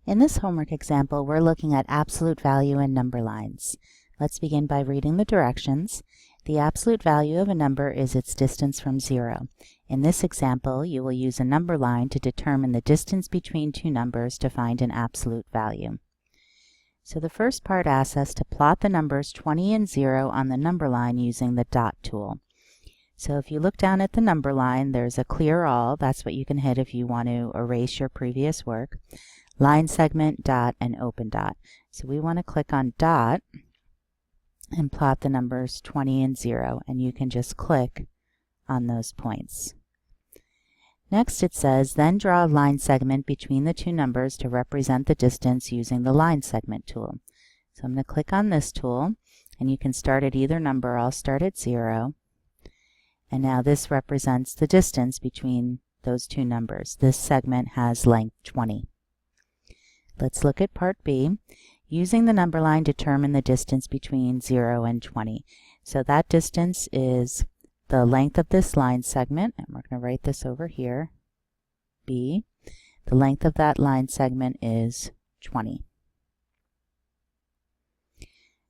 In this homework example, we're looking at absolute value and number lines. Let's begin by reading the directions. The absolute value of a number is its distance from 0. In this example, you will use a number line to determine the distance between two numbers to find an absolute value. So the first part asks us to plot the numbers 20 and 0 on the number line using the dot tool. So if you look down at the number line, there's a clear all. That's what you can hit if you want to erase your previous work. Line segment, dot, and open dot. So we want to click on dot and plot the numbers 20 and 0, and you can just click on those points. Next it says, then draw a line segment between the two numbers to represent the distance using the line segment tool. So I'm going to click on this tool, and you can start at either number. I'll start at 0. And now this represents the distance between those two numbers. This segment has length 20. Let's look at part B. Using the number line, determine the distance between 0 and 20. So that distance is the length of this line segment, and we're going to write this over here, B. The length of that line segment is 20.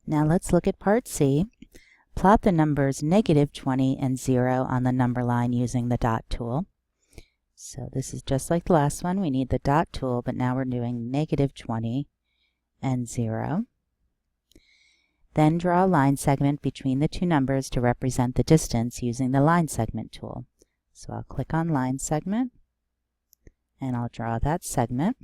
Now let's look at part C. Plot the numbers -20 and 0 on the number line using the dot tool. So this is just like the last one. We need the dot tool, but now we're doing -20 and 0. Then draw a line segment between the two numbers to represent the distance using the line segment tool. So I'll click on line segment, and I'll draw that segment.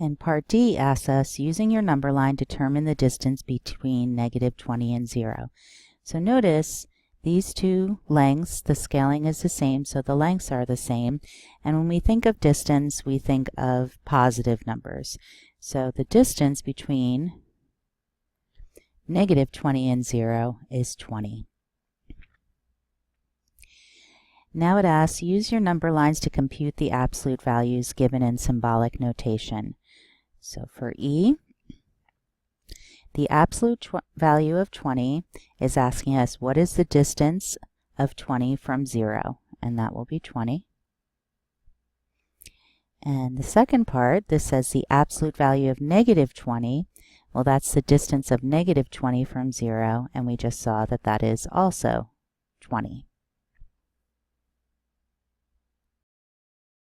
And part D asks us, using your number line, determine the distance between -20 and 0. So notice these two lengths, the scaling is the same, so the lengths are the same. And when we think of distance, we think of positive numbers. So the distance between -20 and 0 is 20. Now it asks, use your number lines to compute the absolute values given in symbolic notation. So for E, the absolute value of 20 is asking us what is the distance of 20 from 0, and that will be 20. And the second part, this says the absolute value of -20. Well, that's the distance of -20 from 0, and we just saw that that is also 20.